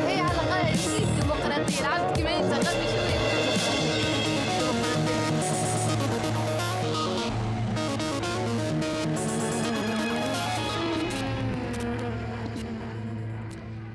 هي على الأقل ديمقراطية العبد كما ينتخب شوية.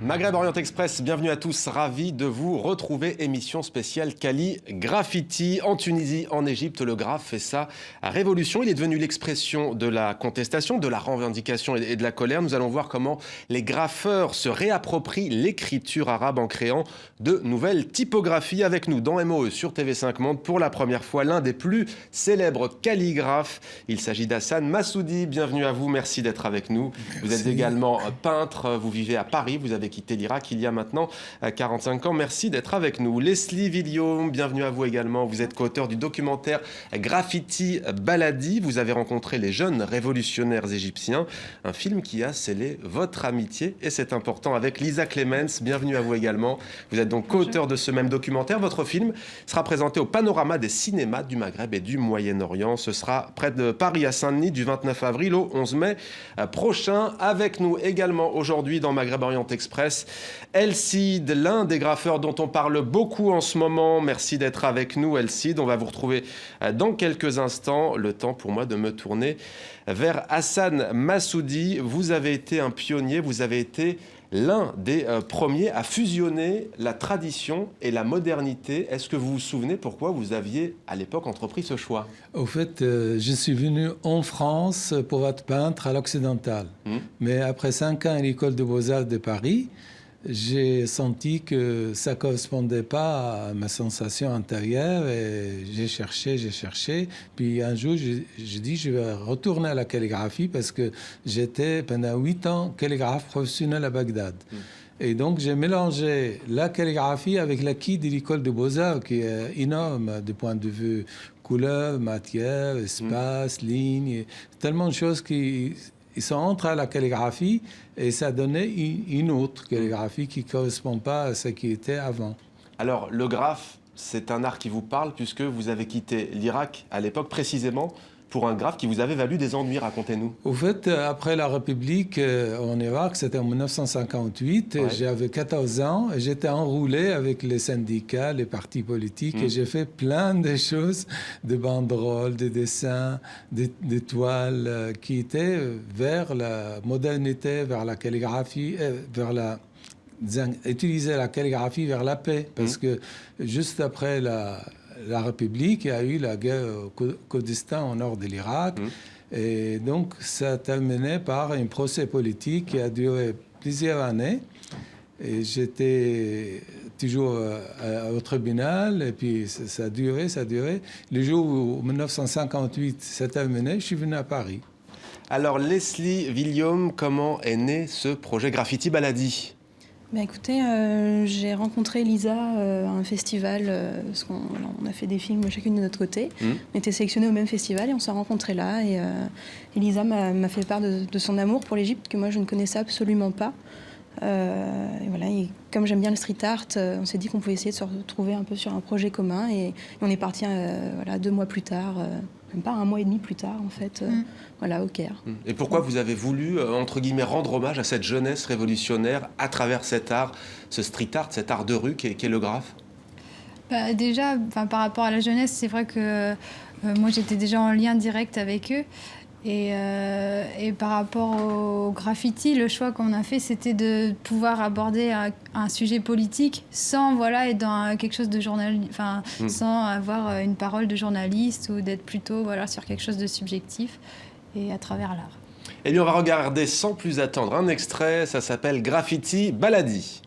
Maghreb Orient Express, bienvenue à tous, ravi de vous retrouver, émission spéciale Cali Graffiti. En Tunisie, en Égypte, le graphe fait sa révolution. Il est devenu l'expression de la contestation, de la revendication et de la colère. Nous allons voir comment les graffeurs se réapproprient l'écriture arabe en créant de nouvelles typographies. Avec nous dans MOE sur TV5 Monde, pour la première fois, l'un des plus célèbres calligraphes. Il s'agit d'Hassan Massoudi. Bienvenue à vous, merci d'être avec nous. Merci. Vous êtes également peintre, vous vivez à Paris, vous avez quitté l'Irak il y a maintenant 45 ans. Merci d'être avec nous. Leslie Villaume, bienvenue à vous également. Vous êtes co-auteur du documentaire Graffiti Baladi. Vous avez rencontré les jeunes révolutionnaires égyptiens. Un film qui a scellé votre amitié et c'est important avec Lisa Clemens. Bienvenue à vous également. Vous êtes donc co-auteur de ce même documentaire. Votre film sera présenté au Panorama des cinémas du Maghreb et du Moyen-Orient. Ce sera près de Paris à Saint-Denis du 29 avril au 11 mai prochain. Avec nous également aujourd'hui dans Maghreb Orient Express, Elcide, l'un des graffeurs dont on parle beaucoup en ce moment. Merci d'être avec nous, Elcide. On va vous retrouver dans quelques instants. Le temps pour moi de me tourner vers Hassan Massoudi. Vous avez été un pionnier, vous avez été l'un des premiers à fusionner la tradition et la modernité. Est-ce que vous vous souvenez pourquoi vous aviez à l'époque entrepris ce choix? Au fait, je suis venu en France pour être peintre à l'Occidental. Mais après 5 ans à l'école de Beaux-Arts de Paris, j'ai senti que ça ne correspondait pas à ma sensation intérieure et j'ai cherché. Puis un jour, j'ai dit je vais retourner à la calligraphie parce que j'étais pendant 8 ans calligraphe professionnel à Bagdad. Et donc, j'ai mélangé la calligraphie avec l'acquis de l'école de Beaux-Arts, qui est énorme du point de vue couleur, matière, espace, ligne, tellement de choses qui sont entrées à la calligraphie et ça donnait une autre calligraphie qui ne correspond pas à ce qui était avant. Alors, le graphe, c'est un art qui vous parle puisque vous avez quitté l'Irak à l'époque précisément pour un graphe qui vous avait valu des ennuis. Racontez-nous. Au fait, après la République en Irak, c'était en 1958, ouais. J'avais 14 ans et j'étais enroulé avec les syndicats, les partis politiques et j'ai fait plein de choses, de banderoles, de dessins, de toiles qui étaient vers la modernité, vers la calligraphie, utiliser la calligraphie vers la paix. Parce que juste après la République, il y a eu la guerre au Kurdistan au nord de l'Irak. Et donc, ça a terminé par un procès politique qui a duré plusieurs années. Et j'étais toujours au tribunal, et puis ça a duré. Le jour où, en 1958, ça a terminé, je suis venu à Paris. Alors, Leslie Villaume, comment est né ce projet Graffiti Baladi ? Bah écoutez, j'ai rencontré Lisa à un festival, parce qu'on a fait des films chacune de notre côté. On était sélectionnés au même festival et on s'est rencontrés là. Et Lisa m'a fait part de son amour pour l'Égypte, que moi je ne connaissais absolument pas. Et voilà, et comme j'aime bien le street art, on s'est dit qu'on pouvait essayer de se retrouver un peu sur un projet commun. Et on est parti voilà, 2 mois plus tard, même pas 1 mois et demi plus tard en fait, voilà, au Caire. Et pourquoi vous avez voulu, entre guillemets, rendre hommage à cette jeunesse révolutionnaire à travers cet art, ce street art, cet art de rue qui est le graphe? Bah, déjà, par rapport à la jeunesse, c'est vrai que moi j'étais déjà en lien direct avec eux. Et par rapport au graffiti, le choix qu'on a fait, c'était de pouvoir aborder un sujet politique sans être dans quelque chose de sans avoir une parole de journaliste ou d'être plutôt sur quelque chose de subjectif et à travers l'art. Eh bien, on va regarder sans plus attendre un extrait, ça s'appelle Graffiti Baladi.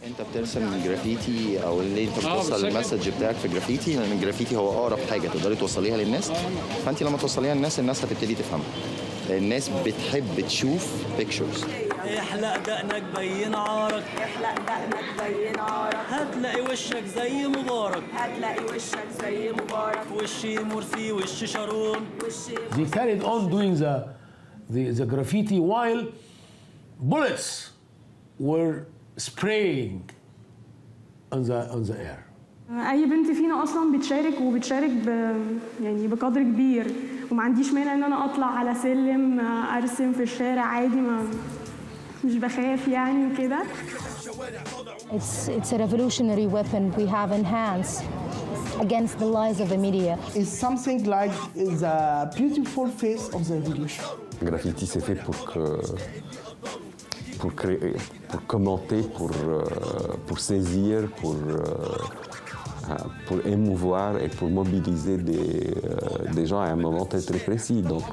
انت بترسم جرافيتي او اللي انت بتوصل المسج بتاعك في جرافيتي لان الجرافيتي هو اقرب حاجه تقدري توصليها للناس فانت لما توصليها للناس هتبتدي تفهمها الناس بتحب تشوف بيكتشرز احلق دقنك بين عارك هتلاقي وشك زي مبارك وشي مرسي وش شارون. They carried on doing the graffiti while bullets were spraying on the air. اي بنت فينا اصلا بتشارك وبتشارك يعني بقدر كبير وما عنديش مانع ان انا اطلع على سلم ارسم في الشارع عادي مش بخاف يعني وكده. It's a revolutionary weapon we have in hands against the lies of the media. It's something like the beautiful face of the revolution. Le graffiti, c'est fait pour créer, pour commenter, pour saisir, pour émouvoir et pour mobiliser des gens à un moment très très précis. Donc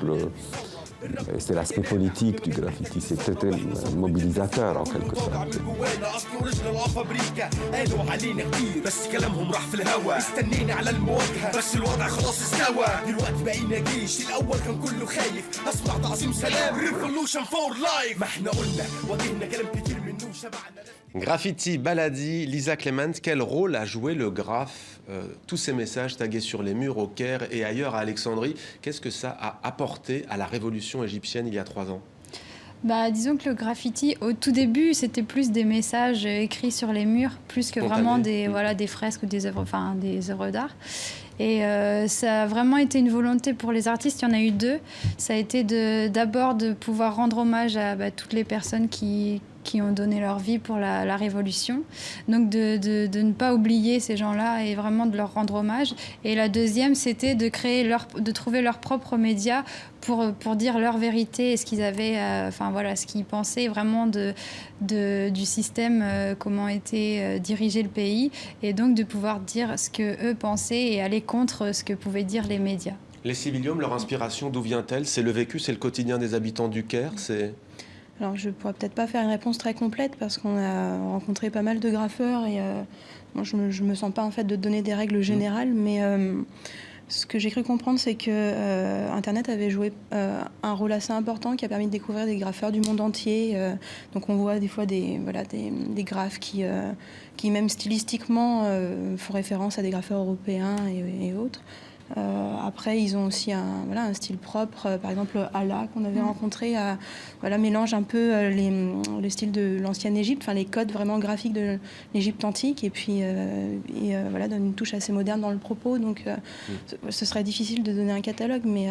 c'est l'aspect politique du graffiti, c'est très très mobilisateur en quelque sorte. Graffiti, Baladi, Lisa Clement, quel rôle a joué le graphe, tous ces messages tagués sur les murs au Caire et ailleurs à Alexandrie? Qu'est-ce que ça a apporté à la révolution égyptienne il y a 3 ans? Disons que le graffiti, au tout début, c'était plus des messages écrits sur les murs, plus que vraiment des fresques ou des œuvres d'art. Et ça a vraiment été une volonté pour les artistes. Il y en a eu 2. Ça a été d'abord de pouvoir rendre hommage à toutes les personnes qui ont donné leur vie pour la Révolution. Donc de ne pas oublier ces gens-là et vraiment de leur rendre hommage. Et la deuxième, c'était de trouver leurs propres médias pour dire leur vérité et ce qu'ils avaient, ce qu'ils pensaient vraiment du système, comment était dirigé le pays. Et donc de pouvoir dire ce qu'eux pensaient et aller contre ce que pouvaient dire les médias. Les civiliums, leur inspiration, d'où vient-elle? C'est le vécu, c'est le quotidien des habitants du Caire, Alors, je ne pourrais peut-être pas faire une réponse très complète parce qu'on a rencontré pas mal de graffeurs et moi, je me sens pas en fait de donner des règles générales, mais ce que j'ai cru comprendre, c'est que Internet avait joué un rôle assez important qui a permis de découvrir des graffeurs du monde entier. Donc, on voit des fois des graphes qui même stylistiquement, font référence à des graffeurs européens et autres. Après, ils ont aussi un style propre. Par exemple, Allah, qu'on avait rencontré, mélange un peu les styles de l'ancienne Égypte, les codes vraiment graphiques de l'Égypte antique, et puis donne une touche assez moderne dans le propos. Donc, ce serait difficile de donner un catalogue, mais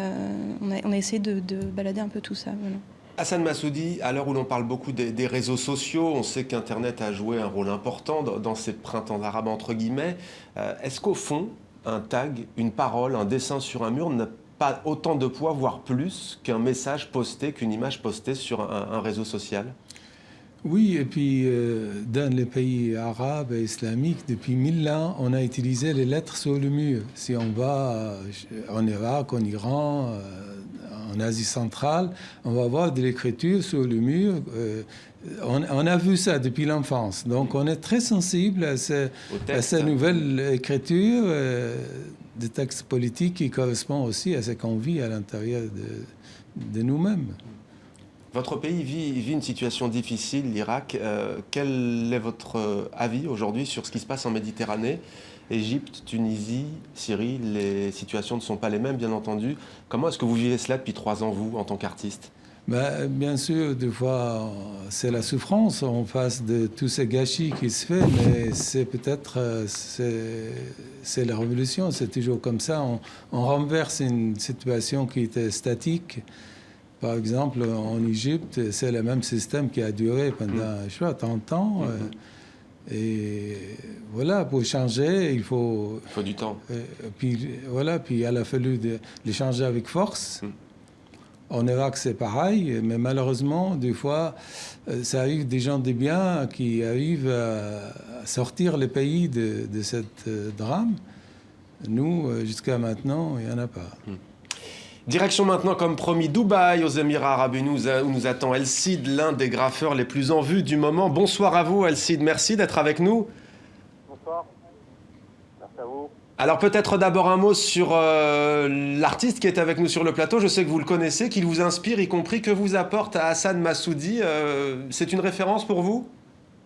on a essayé de balader un peu tout ça. Voilà. Hassan Massoudi, à l'heure où l'on parle beaucoup des réseaux sociaux, on sait qu'Internet a joué un rôle important dans ces printemps arabes, entre guillemets. Est-ce qu'au fond, un tag, une parole, un dessin sur un mur n'a pas autant de poids, voire plus, qu'un message posté, qu'une image postée sur un réseau social? Oui, et puis dans les pays arabes et islamiques, depuis 1000 ans, on a utilisé les lettres sur le mur. Si on va en Irak, en Iran, en Asie centrale, on va voir de l'écriture sur le mur. On a vu ça depuis l'enfance. Donc on est très sensible à ces nouvelles écritures, des textes politiques qui correspondent aussi à ce qu'on vit à l'intérieur de nous-mêmes. Votre pays vit une situation difficile, l'Irak. Quel est votre avis aujourd'hui sur ce qui se passe en Méditerranée? Égypte, Tunisie, Syrie, les situations ne sont pas les mêmes, bien entendu. Comment est-ce que vous vivez cela depuis 3 ans, vous, en tant qu'artiste? Bien sûr, des fois, c'est la souffrance en face de tous ces gâchis qui se font, mais c'est peut-être c'est la révolution, c'est toujours comme ça. On renverse une situation qui était statique. Par exemple, en Égypte, c'est le même système qui a duré pendant 30 ans. Et voilà, pour changer, il faut du temps. Puis il a fallu les changer avec force. En Irak, c'est pareil, mais malheureusement, des fois, ça arrive des gens de bien qui arrivent à sortir le pays de cette drame. Nous, jusqu'à maintenant, il n'y en a pas. Direction maintenant, comme promis, Dubaï, aux Émirats Arabes Unis, où nous attend El Cid, l'un des graffeurs les plus en vue du moment. Bonsoir à vous, El Cid. Merci d'être avec nous. Bonsoir. Merci à vous. Alors peut-être d'abord un mot sur l'artiste qui est avec nous sur le plateau. Je sais que vous le connaissez, qu'il vous inspire, y compris que vous apporte à Hassan Massoudi. C'est une référence pour vous?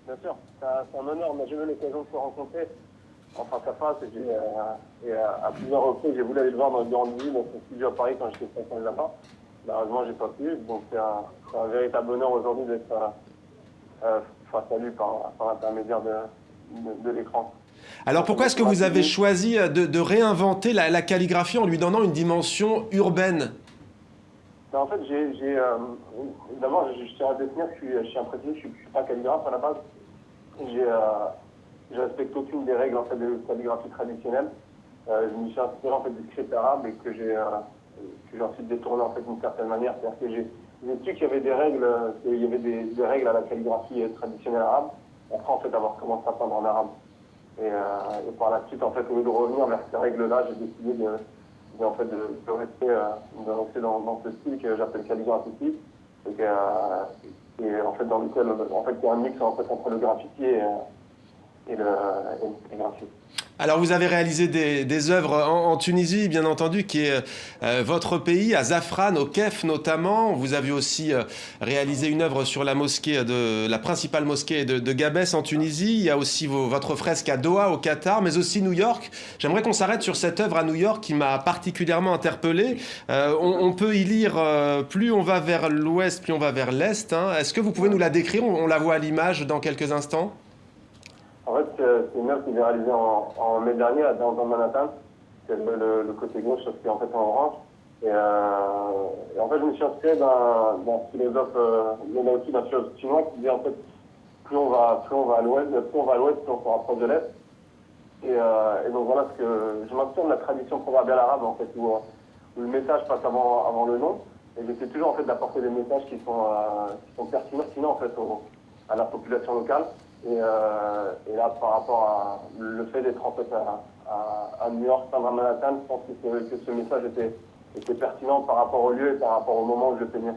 Bien sûr, c'est un honneur. On n'a jamais eu l'occasion de se rencontrer en face à face. Et à plusieurs reprises, j'ai voulu aller le voir dans le Grand Ville, dans son studio à Paris quand j'étais sponsor là-bas. Malheureusement, j'ai pas pu. Donc c'est un véritable honneur aujourd'hui d'être face à lui par l'intermédiaire de l'écran. Alors pourquoi est-ce que vous avez choisi de réinventer la calligraphie en lui donnant une dimension urbaine? En fait, d'abord, je tiens à définir que je suis impressionné, je ne suis pas calligraphe à la base. Je respecte aucune des règles en fait, de calligraphie traditionnelle. Je me suis inspiré en fait, du script arabe et que j'ai ensuite détourné en fait, d'une certaine manière. C'est-à-dire que j'ai su qu'il y avait des règles, des règles à la calligraphie traditionnelle arabe. Après, en fait, avoir commencé à peindre en arabe. Et par la suite, en fait, au lieu de revenir vers ces règles-là, j'ai décidé de rester dans ce style que j'appelle calligraphie. Et en fait, dans lequel il y a un mix en fait, entre le graffiti et le graffiti. Alors vous avez réalisé des œuvres en Tunisie, bien entendu, qui est votre pays, à Zafran, au Kef notamment. Vous avez aussi réalisé une œuvre sur la mosquée la principale mosquée de Gabès en Tunisie. Il y a aussi votre fresque à Doha, au Qatar, mais aussi New York. J'aimerais qu'on s'arrête sur cette œuvre à New York qui m'a particulièrement interpellé. On peut y lire plus on va vers l'ouest, plus on va vers l'est. Hein. Est-ce que vous pouvez nous la décrire? On la voit à l'image dans quelques instants. En fait, c'est une œuvre que j'ai réalisée en mai dernier dans Manhattan. C'est le côté gauche, qui est en fait en orange. Et en fait, je me suis inspiré d'un philosophe, d'un philosophe chinois qui disait en fait, plus on va à l'ouest, plus on se rapproche de l'est. Et donc voilà, ce que je m'inspire de la tradition proverbiale arabe en fait, où le message passe avant le nom. Et j'essaie toujours en fait d'apporter des messages qui sont pertinents en fait à la population locale. Et là, par rapport à le fait d'être en fait à New York, à Manhattan, je pense que ce message était pertinent par rapport au lieu et par rapport au moment où je le peignais.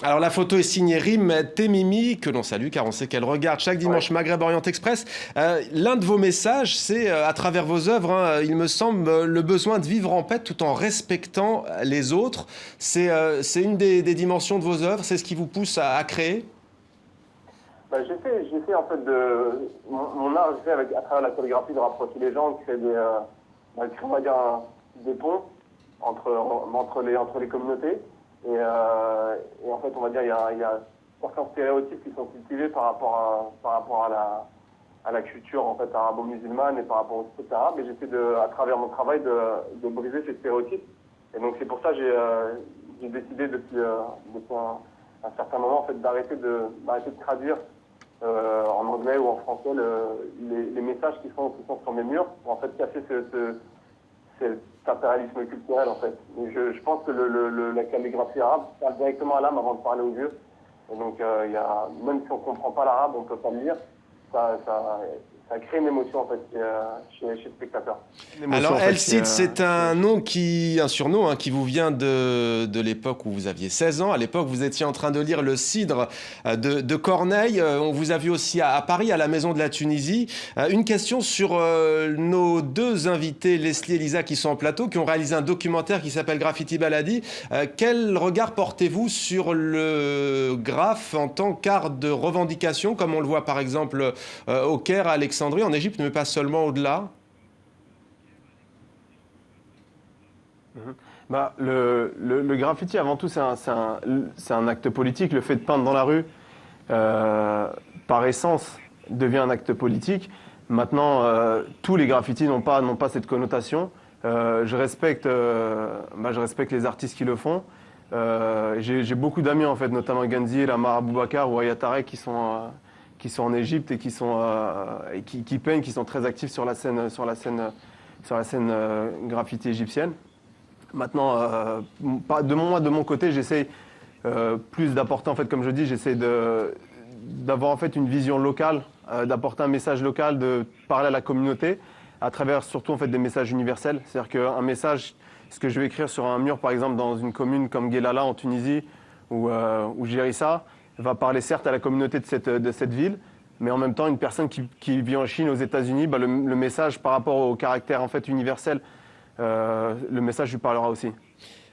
Alors la photo est signée Rim Temimi, que l'on salue car on sait qu'elle regarde chaque dimanche Maghreb Orient Express. L'un de vos messages, c'est à travers vos œuvres, hein, il me semble, le besoin de vivre en paix tout en respectant les autres. C'est une des dimensions de vos œuvres, c'est ce qui vous pousse à créer? J'essaie en fait mon art, j'essaie à travers la calligraphie de rapprocher les gens, de créer on va dire des ponts entre les communautés. Et en fait, on va dire il y a certains stéréotypes qui sont cultivés par rapport à la culture en fait arabo-musulmane et par rapport au script arabe. Et j'essaie à travers mon travail de briser ces stéréotypes. Et donc c'est pour ça que j'ai décidé depuis un certain moment en fait d'arrêter de traduire en anglais ou en français les messages qui sont sur mes murs pour en fait casser cet impérialisme culturel en fait. Et je pense que la calligraphie arabe parle directement à l'âme avant de parler aux yeux. Et donc même si on ne comprend pas l'arabe, on ne peut pas le lire. Ça crée une émotion en fait chez le spectateur. Alors El Cid, c'est un surnom hein, qui vous vient de l'époque où vous aviez 16 ans. À l'époque, vous étiez en train de lire Le Cidre de Corneille. On vous a vu aussi à Paris, à la Maison de la Tunisie. Une question sur nos deux invités, Leslie et Lisa, qui sont en plateau, qui ont réalisé un documentaire qui s'appelle Graffiti Baladi. Quel regard portez-vous sur le graphe en tant qu'art de revendication, comme on le voit par exemple au Caire, à Alexandrie, en Égypte, mais pas seulement au-delà? Le graffiti, avant tout, c'est un acte politique. Le fait de peindre dans la rue, par essence, devient un acte politique. Maintenant, tous les graffitis n'ont pas cette connotation. Je respecte les artistes qui le font. J'ai beaucoup d'amis, en fait, notamment Ganzi, Lamar Aboubakar ou Ayatarek, qui sont en Égypte et qui peignent, qui sont très actifs sur la scène graffiti égyptienne. Maintenant, de mon côté, j'essaie plus d'apporter, en fait, comme je dis, j'essaie d'avoir en fait une vision locale, d'apporter un message local, de parler à la communauté, à travers surtout en fait des messages universels. C'est-à-dire qu'un message, ce que je vais écrire sur un mur, par exemple, dans une commune comme Guelala en Tunisie ou Jérissa, va parler certes à la communauté de cette ville, mais en même temps, une personne qui vit en Chine, aux États-Unis, le message par rapport au caractère en fait universel, le message lui parlera aussi.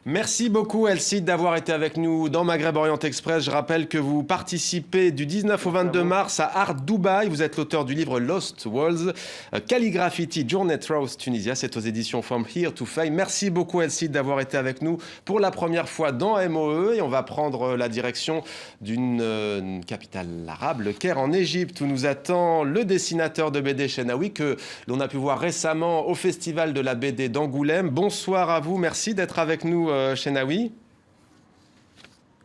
Merci beaucoup Elside d'avoir été avec nous dans Maghreb Orient Express. Je rappelle que vous participez du 19 au 22 mars à Art Dubaï. Vous êtes l'auteur du livre Lost Walls, Calligraffiti, Journey Through Tunisia. C'est aux éditions From Here to Fame. Merci beaucoup Elside d'avoir été avec nous pour la première fois dans MOE. Et on va prendre la direction d'une capitale arabe, le Caire en Égypte, où nous attend le dessinateur de BD Chenaoui que l'on a pu voir récemment au Festival de la BD d'Angoulême. Bonsoir à vous, merci d'être avec nous Chenaoui.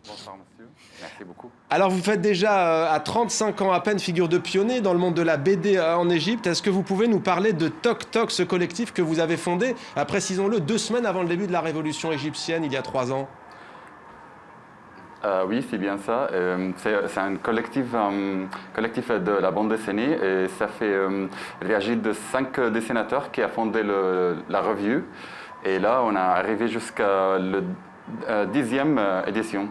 Bonsoir monsieur, merci beaucoup. Alors vous faites déjà à 35 ans à peine figure de pionnier dans le monde de la BD en Égypte. Est-ce que vous pouvez nous parler de Tok Tok, ce collectif que vous avez fondé, précisons-le, 2 semaines avant le début de la révolution égyptienne, il y a 3 ans? Oui, c'est bien ça. C'est un collectif de la bande dessinée et ça fait réagir de 5 dessinateurs qui a fondé la revue. Et là, on est arrivé jusqu'à la 10e édition.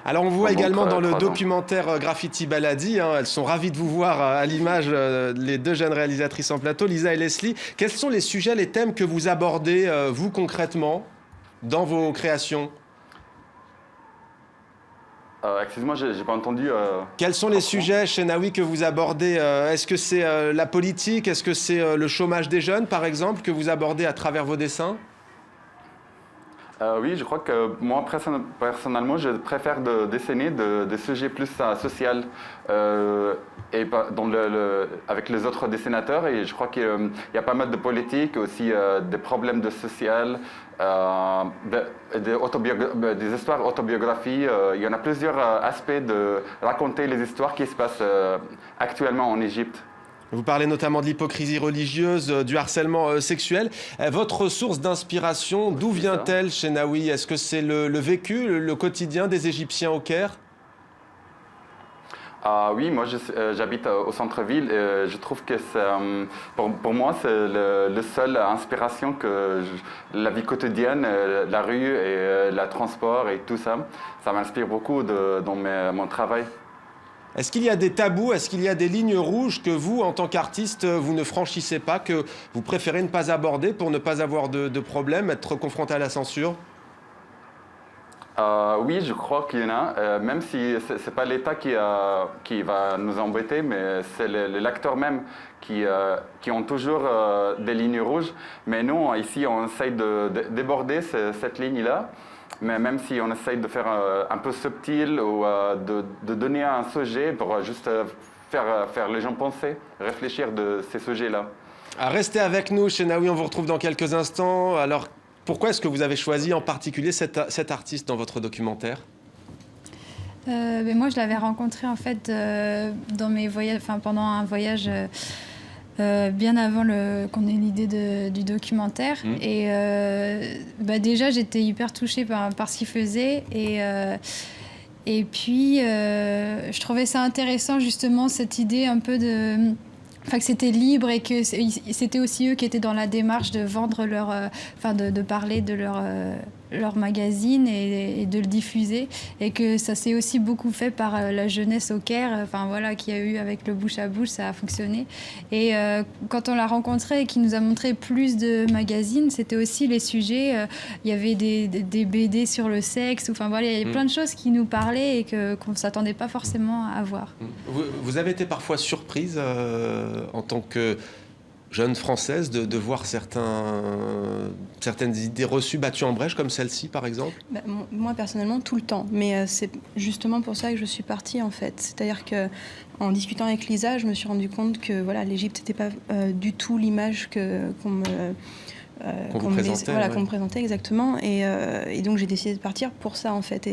Alors on voit également dans le documentaire Graffiti Baladi, elles sont ravies de vous voir à l'image, les 2 jeunes réalisatrices en plateau, Lisa et Leslie. Quels sont les sujets, les thèmes que vous abordez, vous concrètement, dans vos créations? Excusez-moi, j'ai pas entendu. Quels sont les sujets, Chenaoui, que vous abordez? Est-ce que c'est la politique? Est-ce que c'est le chômage des jeunes, par exemple, que vous abordez à travers vos dessins? Oui, je crois que moi, personnellement, je préfère dessiner des sujets plus sociaux et avec les autres dessinateurs. Et je crois qu'il y a pas mal de politique, aussi des problèmes de social, des histoires autobiographies. Il y en a plusieurs aspects de raconter les histoires qui se passent actuellement en Égypte. Vous parlez notamment de l'hypocrisie religieuse, du harcèlement sexuel. Votre source d'inspiration, d'où vient-elle, Chenaoui? Est-ce que c'est le vécu, le quotidien des Égyptiens au Caire? Oui, moi j'habite au centre-ville et je trouve que pour moi c'est le seul inspiration que la vie quotidienne, la rue et le transport et tout ça, ça m'inspire beaucoup dans mon travail. Est-ce qu'il y a des tabous, est-ce qu'il y a des lignes rouges que vous, en tant qu'artiste, vous ne franchissez pas, que vous préférez ne pas aborder pour ne pas avoir de problème, être confronté à la censure? Oui, je crois qu'il y en a, même si ce n'est pas l'État qui va nous embêter, mais c'est les lecteurs même qui ont toujours des lignes rouges. Mais nous, ici, on essaye de déborder cette ligne-là. Mais même si on essaye de faire un peu subtil ou de donner un sujet pour juste faire les gens penser, réfléchir de ces sujets-là. Restez avec nous, Chenaoui, on vous retrouve dans quelques instants. Alors, pourquoi est-ce que vous avez choisi en particulier cet artiste dans votre documentaire? Moi, je l'avais rencontré en fait dans mes voyages, pendant un voyage bien avant qu'on ait l'idée du documentaire. Et déjà, j'étais hyper touchée par ce qu'il faisait. Et puis, je trouvais ça intéressant, justement, cette idée un peu que c'était libre et que c'était aussi eux qui étaient dans la démarche de vendre de parler de leur magazine et de le diffuser, et que ça s'est aussi beaucoup fait par la jeunesse au Caire, qu'il y a eu avec le bouche à bouche, ça a fonctionné. Et quand on l'a rencontré et qu'il nous a montré plus de magazines, c'était aussi les sujets, il y avait des BD sur le sexe, il y avait plein de choses qui nous parlaient et qu'on ne s'attendait pas forcément à voir. Vous avez été parfois surprise en tant que jeune française de voir certaines idées reçues battues en brèche, comme celle-ci par exemple? Moi personnellement tout le temps, mais c'est justement pour ça que je suis partie en fait. C'est-à-dire qu'en discutant avec Lisa, je me suis rendu compte que l'Égypte n'était pas du tout l'image qu'on me présentait exactement, et donc j'ai décidé de partir pour ça en fait.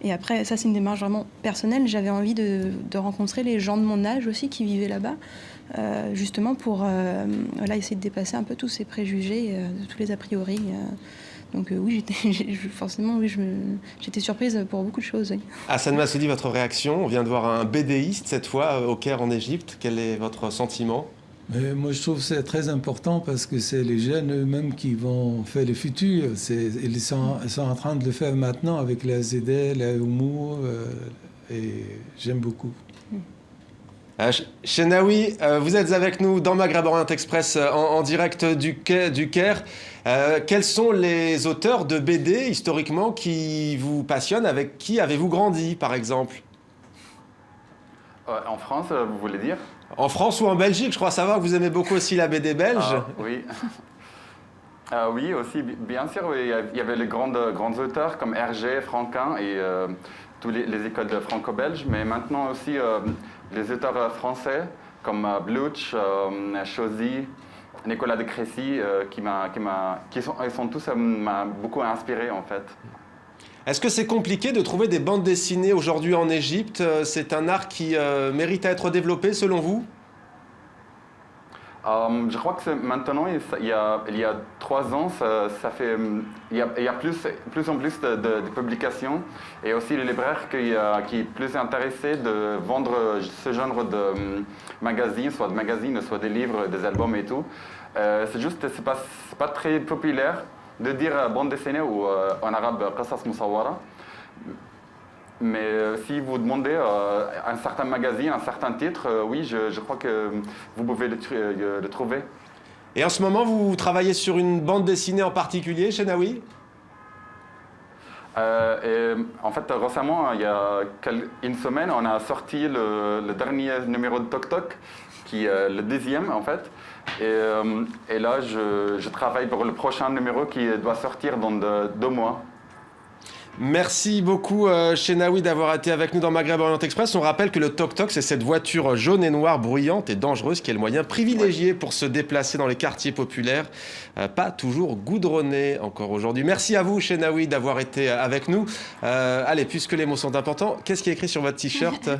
Et après, ça c'est une démarche vraiment personnelle. J'avais envie de rencontrer les gens de mon âge aussi qui vivaient là-bas, justement pour essayer de dépasser un peu tous ces préjugés, tous les a priori. Donc oui, j'étais surprise pour beaucoup de choses. Oui. Hassan Massoudi, votre réaction? On vient de voir un BDiste cette fois au Caire en Égypte. Quel est votre sentiment? Mais moi, je trouve que c'est très important parce que c'est les jeunes eux-mêmes qui vont faire le futur. Ils sont en train de le faire maintenant avec la ZD, la Humour, et j'aime beaucoup. Chenaoui, vous êtes avec nous dans Maghreb Orient Express en direct du Caire. Quels sont les auteurs de BD historiquement qui vous passionnent? Avec qui avez-vous grandi, par exemple? En France, vous voulez dire? En France ou en Belgique? Je crois savoir que vous aimez beaucoup aussi la BD belge. Oui. Oui, aussi, bien sûr. Oui. Il y avait les grands auteurs comme Hergé, Franquin et toutes les écoles franco-belges, mais maintenant aussi les auteurs français comme Bluch, Chauzy, Nicolas de Crécy, ils sont tous m'ont beaucoup inspiré en fait. Est-ce que c'est compliqué de trouver des bandes dessinées aujourd'hui en Égypte? C'est un art qui mérite à être développé selon vous? Je crois que maintenant, il y a 3 ans, il y a plus en plus de publications et aussi les libraires qui est plus intéressés de vendre ce genre de magazines, soit des livres, des albums et tout. C'est juste, c'est pas très populaire de dire bande dessinée ou en arabe qasas musawwara. Mais si vous demandez un certain magazine, un certain titre, oui, je crois que vous pouvez le trouver. Et en ce moment, vous travaillez sur une bande dessinée en particulier, Chenaoui? En fait, récemment, il y a une semaine, on a sorti le dernier numéro de Toc Toc, qui est le 10e en fait. Et là, je travaille pour le prochain numéro qui doit sortir dans 2 mois. Merci beaucoup Chenaoui d'avoir été avec nous dans Maghreb Orient Express. On rappelle que le Toc-Toc, c'est cette voiture jaune et noire bruyante et dangereuse qui est le moyen privilégié pour se déplacer dans les quartiers populaires, pas toujours goudronné encore aujourd'hui. Merci à vous Chenaoui d'avoir été avec nous. Allez, puisque les mots sont importants, qu'est-ce qui est écrit sur votre t-shirt?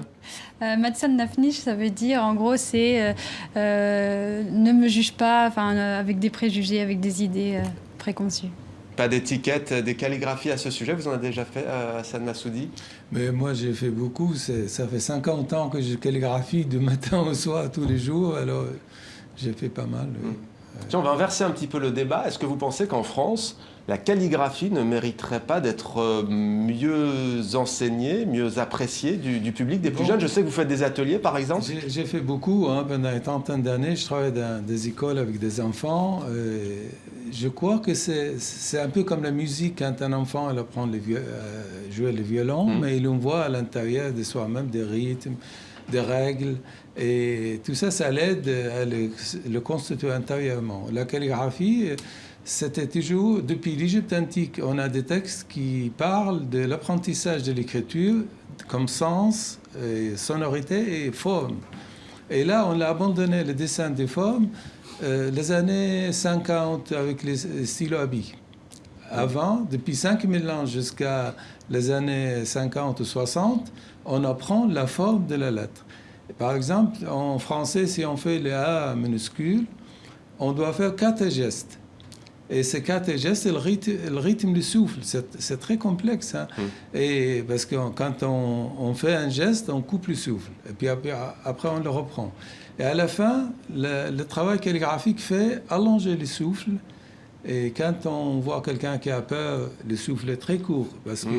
Matsan Nafnish, ça veut dire, en gros, c'est ne me juge pas avec des préjugés, avec des idées préconçues. Pas d'étiquette, des calligraphies à ce sujet? Vous en avez déjà fait, Hassan Massoudi? Mais moi, j'ai fait beaucoup. Ça fait 50 ans que je calligraphie du matin au soir, tous les jours. Alors, j'ai fait pas mal. Tiens, on va inverser un petit peu le débat. Est-ce que vous pensez qu'en France, la calligraphie ne mériterait pas d'être mieux enseignée, mieux appréciée du public, des plus jeunes? Je sais que vous faites des ateliers, par exemple. J'ai fait beaucoup. Pendant une trentaine d'années, je travaille dans des écoles avec des enfants. Je crois que c'est un peu comme la musique. Quand un enfant il apprend jouer le violon, mais il voit à l'intérieur de soi-même des rythmes, des règles. Et tout ça, ça l'aide à le constituer intérieurement. La calligraphie, c'était toujours, depuis l'Égypte antique, on a des textes qui parlent de l'apprentissage de l'écriture comme sens, sonorité et forme. Et là, on a abandonné le dessin des formes les années 50 avec les stylos à billes. Avant, depuis 5000 ans jusqu'à les années 50 ou 60, on apprend la forme de la lettre. Par exemple, en français, si on fait les A minuscules, on doit faire 4 gestes. Et ces 4 gestes, le rythme du souffle, c'est très complexe. Et parce que quand on fait un geste, on coupe le souffle. Et puis après, on le reprend. Et à la fin, le travail calligraphique fait allonger le souffle. Et quand on voit quelqu'un qui a peur, le souffle est très court. Parce que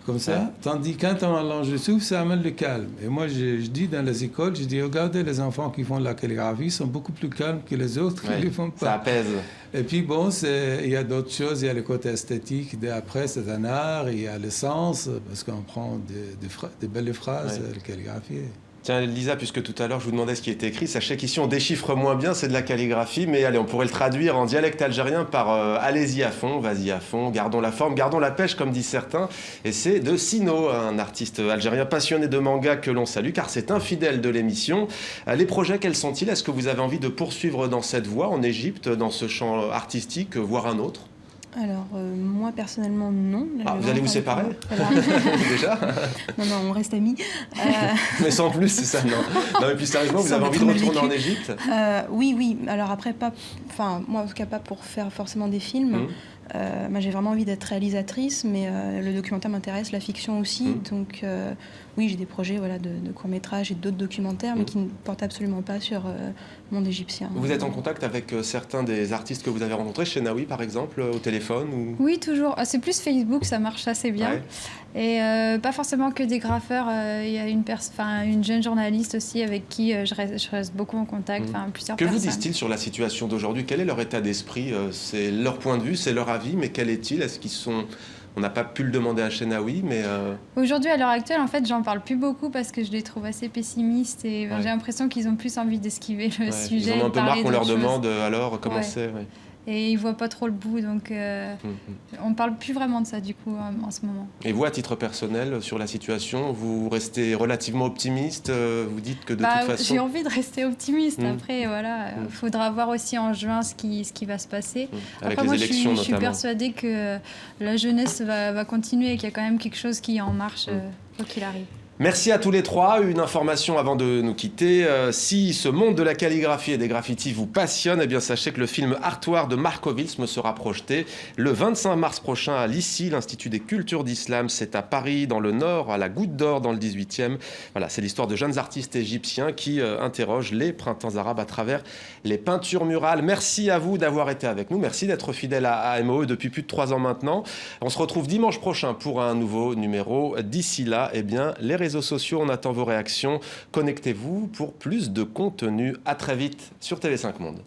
comme ça. Tandis que quand on allonge le souffle, ça amène le calme. Et moi, je dis dans les écoles, je dis, regardez, les enfants qui font de la calligraphie sont beaucoup plus calmes que les autres qui ne le font pas. Ça apaise. Et puis bon, il y a d'autres choses. Il y a le côté esthétique. Après, c'est un art. Il y a le sens, parce qu'on prend des belles phrases, la calligraphie. Tiens, Lisa, puisque tout à l'heure je vous demandais ce qui était écrit, sachez qu'ici on déchiffre moins bien, c'est de la calligraphie, mais allez, on pourrait le traduire en dialecte algérien par allez-y à fond, vas-y à fond, gardons la forme, gardons la pêche, comme disent certains. Et c'est de Sino, un artiste algérien passionné de manga que l'on salue, car c'est un fidèle de l'émission. Les projets, quels sont-ils? Est-ce que vous avez envie de poursuivre dans cette voie en Égypte, dans ce champ artistique, voire un autre? Alors, moi, personnellement, non. Ah, vous allez vous séparer déjà? Non, on reste amis. Mais sans plus, c'est ça, non. Non, et puis sérieusement, vous avez envie de retourner en Égypte? Oui. Alors après, moi, en tout cas, pas pour faire forcément des films. Moi, j'ai vraiment envie d'être réalisatrice, mais le documentaire m'intéresse, la fiction aussi. Donc, oui, j'ai des projets de courts-métrages et d'autres documentaires, mais qui ne portent absolument pas sur le monde égyptien. Vous êtes en contact avec certains des artistes que vous avez rencontrés, Chenaoui par exemple, au téléphone ou... Oui, toujours. C'est plus Facebook, ça marche assez bien. Ouais. Et pas forcément que des graffeurs. Il y a une jeune journaliste aussi avec qui je reste beaucoup en contact. Plusieurs Que personnes. vous disent-ils sur la situation d'aujourd'hui? Quel est leur état d'esprit? C'est leur point de vue, c'est leur avis, mais quel est-il? Est-ce qu'ils sont... On n'a pas pu le demander à Chenaoui, mais... Aujourd'hui, à l'heure actuelle, en fait, j'en parle plus beaucoup parce que je les trouve assez pessimistes et j'ai l'impression qu'ils ont plus envie d'esquiver le sujet. Ils ont un peu marre qu'on leur demande choses. alors comment c'est. Ouais. Et ils voient pas trop le bout, donc on parle plus vraiment de ça du coup en ce moment. Et vous, à titre personnel, sur la situation, vous restez relativement optimiste? Vous dites que de toute façon... J'ai envie de rester optimiste. Après, voilà, faudra voir aussi en juin ce qui va se passer. Avec Après, les moi, élections, je suis persuadée que la jeunesse va continuer et qu'il y a quand même quelque chose qui est en marche, quoi qu'il arrive. Merci à tous les trois. Une information avant de nous quitter. Si ce monde de la calligraphie et des graffitis vous passionne, eh bien sachez que le film Artoir de Marco Wilsme sera projeté le 25 mars prochain à l'ICI, l'Institut des cultures d'islam. C'est à Paris, dans le Nord, à la Goutte d'Or, dans le 18e. Voilà, c'est l'histoire de jeunes artistes égyptiens qui interrogent les printemps arabes à travers les peintures murales. Merci à vous d'avoir été avec nous. Merci d'être fidèle à MOE depuis plus de 3 ans maintenant. On se retrouve dimanche prochain pour un nouveau numéro. D'ici là, eh bien, les réseaux sociaux, on attend vos réactions. Connectez-vous pour plus de contenu. À très vite sur TV5 Monde.